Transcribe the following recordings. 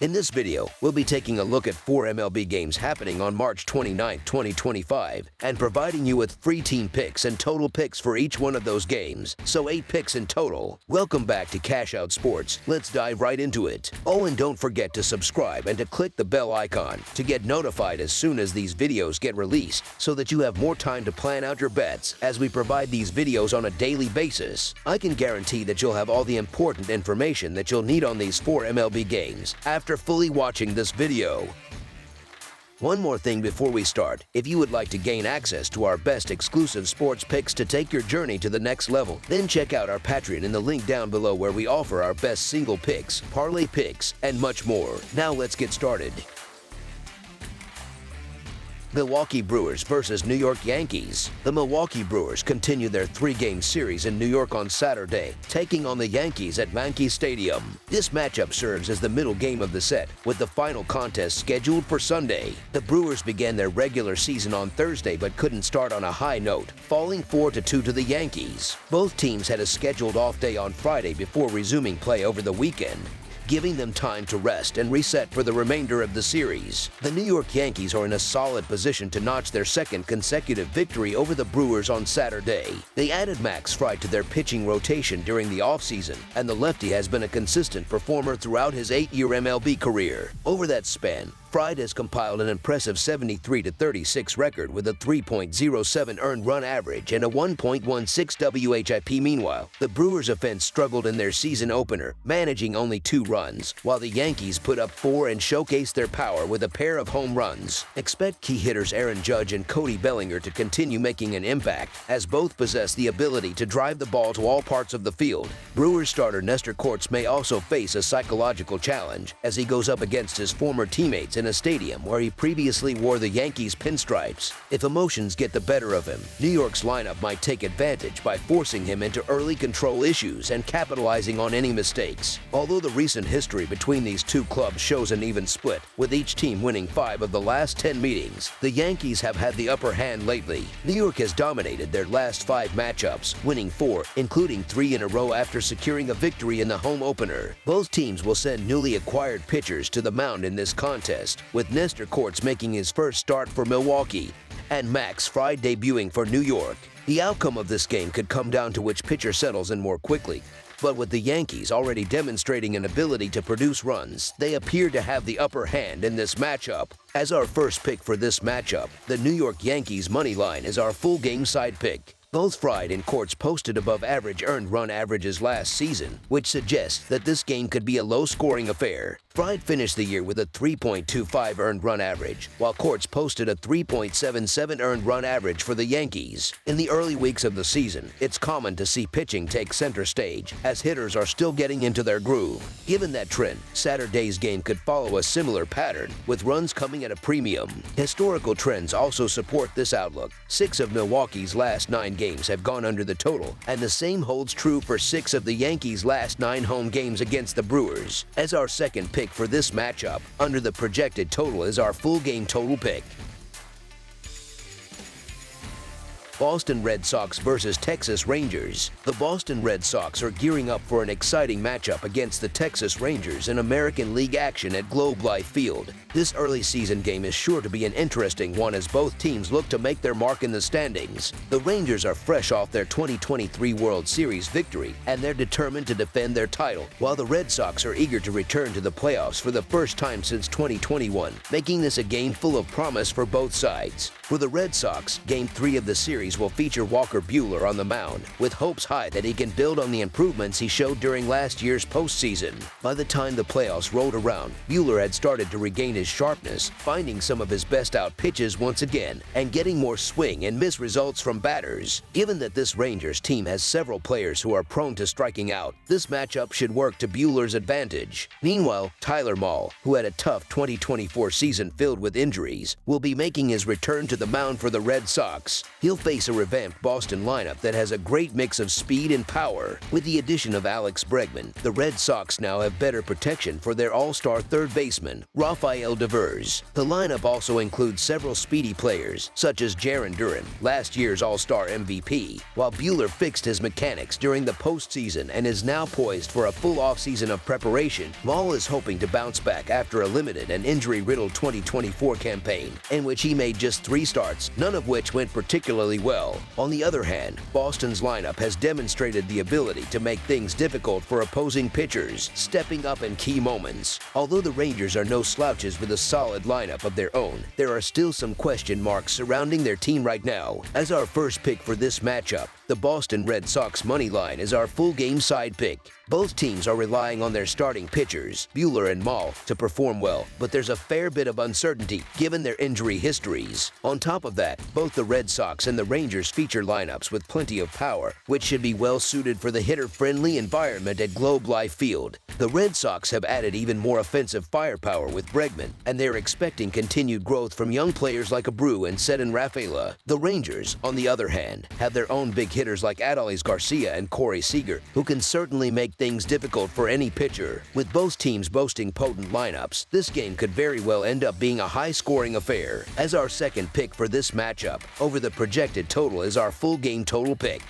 In this video, we'll be taking a look at 4 MLB games happening on March 29, 2025, and providing you with free team picks and total picks for each one of those games, so 8 picks in total. Welcome back to Cash Out Sports. Let's dive right into it. Oh, and don't forget to subscribe and to click the bell icon to get notified as soon as these videos get released, so that you have more time to plan out your bets as we provide these videos on a daily basis. I can guarantee that you'll have all the important information that you'll need on these 4 MLB games after fully watching this video. One more thing before we start. If you would like to gain access to our best exclusive sports picks to take your journey to the next level, then check out our Patreon in the link down below, where we offer our best single picks, parlay picks, and much more. Now let's get started. Milwaukee Brewers versus New York Yankees. The Milwaukee Brewers continue their 3-game series in New York on Saturday, taking on the Yankees at Yankee Stadium. This matchup serves as the middle game of the set, with the final contest scheduled for Sunday. The Brewers began their regular season on Thursday but couldn't start on a high note, falling 4-2 to the Yankees. Both teams had a scheduled off day on Friday before resuming play over the weekend, giving them time to rest and reset for the remainder of the series. The New York Yankees are in a solid position to notch their second consecutive victory over the Brewers on Saturday. They added Max Fried to their pitching rotation during the offseason, and the lefty has been a consistent performer throughout his 8-year MLB career. Over that span, Fried has compiled an impressive 73-36 record with a 3.07 earned run average and a 1.16 WHIP. Meanwhile, the Brewers' offense struggled in their season opener, managing only 2 runs, while the Yankees put up 4 and showcased their power with a pair of home runs. Expect key hitters Aaron Judge and Cody Bellinger to continue making an impact, as both possess the ability to drive the ball to all parts of the field. Brewers starter Nestor Cortes may also face a psychological challenge as he goes up against his former teammates in a stadium where he previously wore the Yankees pinstripes. If emotions get the better of him, New York's lineup might take advantage by forcing him into early control issues and capitalizing on any mistakes. Although the recent history between these two clubs shows an even split, with each team winning 5 of the last 10 meetings, the Yankees have had the upper hand lately. New York has dominated their last 5 matchups, winning 4, including 3 in a row after securing a victory in the home opener. Both teams will send newly acquired pitchers to the mound in this contest, with Nestor Cortes making his first start for Milwaukee and Max Fried debuting for New York. The outcome of this game could come down to which pitcher settles in more quickly, but with the Yankees already demonstrating an ability to produce runs, they appear to have the upper hand in this matchup. As our first pick for this matchup, the New York Yankees money line is our full game side pick. Both Fried and Cortes posted above-average earned run averages last season, which suggests that this game could be a low-scoring affair. Fried finished the year with a 3.25 earned run average, while Cortes posted a 3.77 earned run average for the Yankees. In the early weeks of the season, it's common to see pitching take center stage, as hitters are still getting into their groove. Given that trend, Saturday's game could follow a similar pattern, with runs coming at a premium. Historical trends also support this outlook. 6 of Milwaukee's last 9 games have gone under the total, and the same holds true for 6 of the Yankees' last 9 home games against the Brewers. As our second pick for this matchup, under the projected total is our full game total pick. Boston Red Sox versus Texas Rangers. The Boston Red Sox are gearing up for an exciting matchup against the Texas Rangers in American League action at Globe Life Field. This early season game is sure to be an interesting one as both teams look to make their mark in the standings. The Rangers are fresh off their 2023 World Series victory, and they're determined to defend their title, while the Red Sox are eager to return to the playoffs for the first time since 2021, making this a game full of promise for both sides. For the Red Sox, Game 3 of the series will feature Walker Buehler on the mound, with hopes high that he can build on the improvements he showed during last year's postseason. By the time the playoffs rolled around, Buehler had started to regain his sharpness, finding some of his best out pitches once again, and getting more swing and miss results from batters. Given that this Rangers team has several players who are prone to striking out, this matchup should work to Buehler's advantage. Meanwhile, Tyler Mahle, who had a tough 2024 season filled with injuries, will be making his return to the mound for the Red Sox. He'll face face a revamped Boston lineup that has a great mix of speed and power. With the addition of Alex Bregman, the Red Sox now have better protection for their all-star third baseman, Rafael Devers. The lineup also includes several speedy players, such as Jarren Duran, last year's All-Star MVP, while Buehler fixed his mechanics during the postseason and is now poised for a full offseason of preparation. Maul is hoping to bounce back after a limited and injury-riddled 2024 campaign, in which he made just 3 starts, none of which went particularly well. On the other hand, Boston's lineup has demonstrated the ability to make things difficult for opposing pitchers, stepping up in key moments. Although the Rangers are no slouches with a solid lineup of their own, there are still some question marks surrounding their team right now. As our first pick for this matchup, the Boston Red Sox money line is our full game side pick. Both teams are relying on their starting pitchers, Buehler and Maul, to perform well, but there's a fair bit of uncertainty given their injury histories. On top of that, both the Red Sox and the Rangers feature lineups with plenty of power, which should be well suited for the hitter-friendly environment at Globe Life Field. The Red Sox have added even more offensive firepower with Bregman, and they're expecting continued growth from young players like Abreu and Cedin Rafaela. The Rangers, on the other hand, have their own big hitters like Adolis Garcia and Corey Seager, who can certainly make things difficult for any pitcher. With both teams boasting potent lineups, this game could very well end up being a high-scoring affair. As our second pick for this matchup, over the projected total is our full game total pick.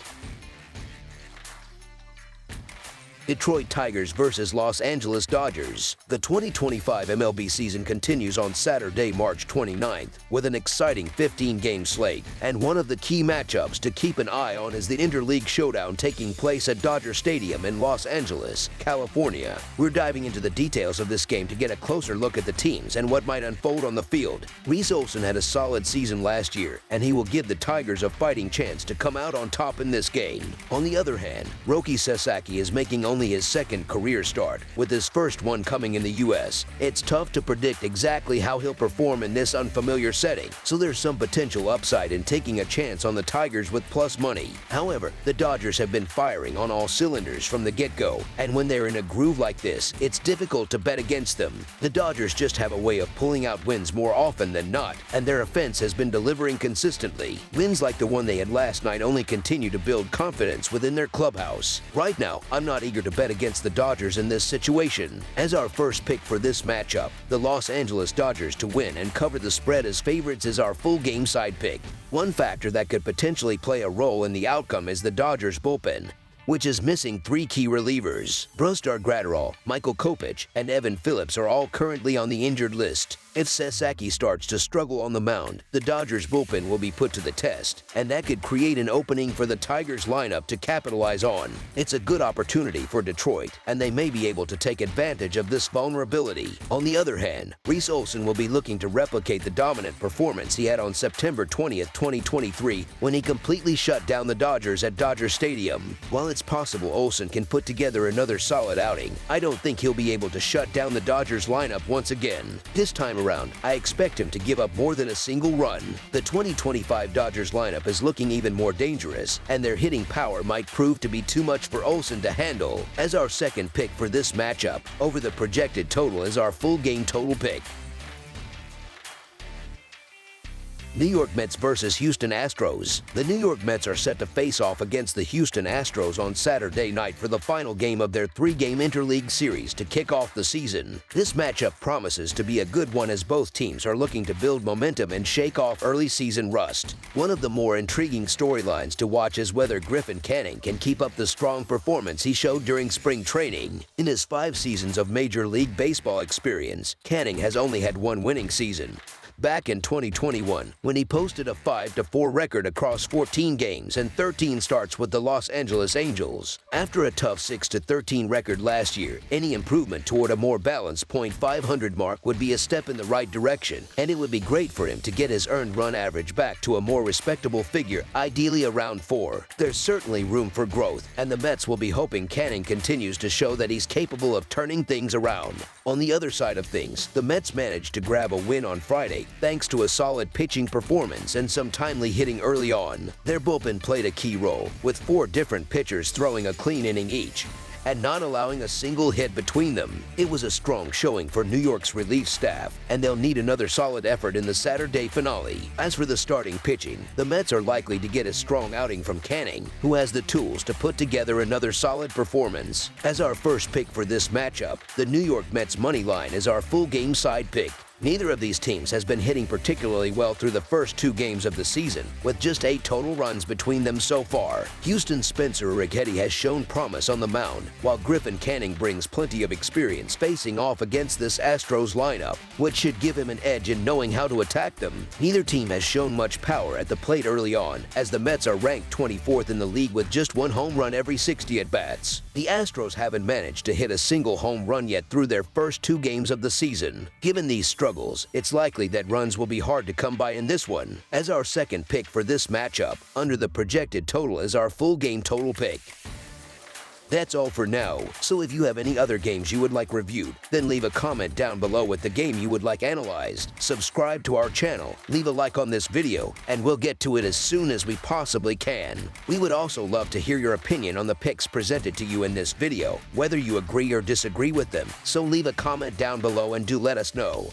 Detroit Tigers versus Los Angeles Dodgers. The 2025 MLB season continues on Saturday, March 29th, with an exciting 15-game slate, and one of the key matchups to keep an eye on is the interleague showdown taking place at Dodger Stadium in Los Angeles, California. We're diving into the details of this game to get a closer look at the teams and what might unfold on the field. Reese Olson had a solid season last year, and he will give the Tigers a fighting chance to come out on top in this game. On the other hand, Roki Sasaki is making only his second career start, with his first one coming in the U.S. It's tough to predict exactly how he'll perform in this unfamiliar setting, so there's some potential upside in taking a chance on the Tigers with plus money. However, the Dodgers have been firing on all cylinders from the get-go, and when they're in a groove like this, it's difficult to bet against them. The Dodgers just have a way of pulling out wins more often than not, and their offense has been delivering consistently. Wins like the one they had last night only continue to build confidence within their clubhouse. Right now, I'm not eager to bet against the Dodgers in this situation. As our first pick for this matchup, the Los Angeles Dodgers to win and cover the spread as favorites is our full game side pick. One factor that could potentially play a role in the outcome is the Dodgers bullpen, which is missing 3 key relievers. Brusdar Graterol, Michael Kopech, and Evan Phillips are all currently on the injured list. If Sasaki starts to struggle on the mound, the Dodgers bullpen will be put to the test, and that could create an opening for the Tigers lineup to capitalize on. It's a good opportunity for Detroit, and they may be able to take advantage of this vulnerability. On the other hand, Reese Olson will be looking to replicate the dominant performance he had on September 20th, 2023, when he completely shut down the Dodgers at Dodger Stadium. While it's possible Olson can put together another solid outing, I don't think he'll be able to shut down the Dodgers lineup once again. This time around, I expect him to give up more than a single run. The 2025 Dodgers lineup is looking even more dangerous, and their hitting power might prove to be too much for Olson to handle. As our second pick for this matchup, over the projected total is our full game total pick. New York Mets versus Houston Astros. The New York Mets are set to face off against the Houston Astros on Saturday night for the final game of their 3-game interleague series to kick off the season. This matchup promises to be a good one as both teams are looking to build momentum and shake off early season rust. One of the more intriguing storylines to watch is whether Griffin Canning can keep up the strong performance he showed during spring training. In his 5 seasons of Major League Baseball experience, Canning has only had 1 winning season. Back in 2021, when he posted a 5-4 record across 14 games and 13 starts with the Los Angeles Angels. After a tough 6-13 record last year, any improvement toward a more balanced .500 mark would be a step in the right direction, and it would be great for him to get his earned run average back to a more respectable figure, ideally around 4. There's certainly room for growth, and the Mets will be hoping Canning continues to show that he's capable of turning things around. On the other side of things, the Mets managed to grab a win on Friday thanks to a solid pitching performance and some timely hitting early on. Their bullpen played a key role, with 4 different pitchers throwing a clean inning each, and not allowing a single hit between them. It was a strong showing for New York's relief staff, and they'll need another solid effort in the Saturday finale. As for the starting pitching, the Mets are likely to get a strong outing from Canning, who has the tools to put together another solid performance. As our first pick for this matchup, the New York Mets money line is our full game side pick. Neither of these teams has been hitting particularly well through the first 2 games of the season, with just 8 total runs between them so far. Houston's Spencer Urquidy has shown promise on the mound, while Griffin Canning brings plenty of experience facing off against this Astros lineup, which should give him an edge in knowing how to attack them. Neither team has shown much power at the plate early on, as the Mets are ranked 24th in the league with just 1 home run every 60 at-bats. The Astros haven't managed to hit a single home run yet through their first 2 games of the season. Given these struggles, it's likely that runs will be hard to come by in this one. As our second pick for this matchup, under the projected total is our full game total pick. That's all for now, so if you have any other games you would like reviewed, then leave a comment down below with the game you would like analyzed. Subscribe to our channel, leave a like on this video, and we'll get to it as soon as we possibly can. We would also love to hear your opinion on the picks presented to you in this video, whether you agree or disagree with them, so leave a comment down below and do let us know.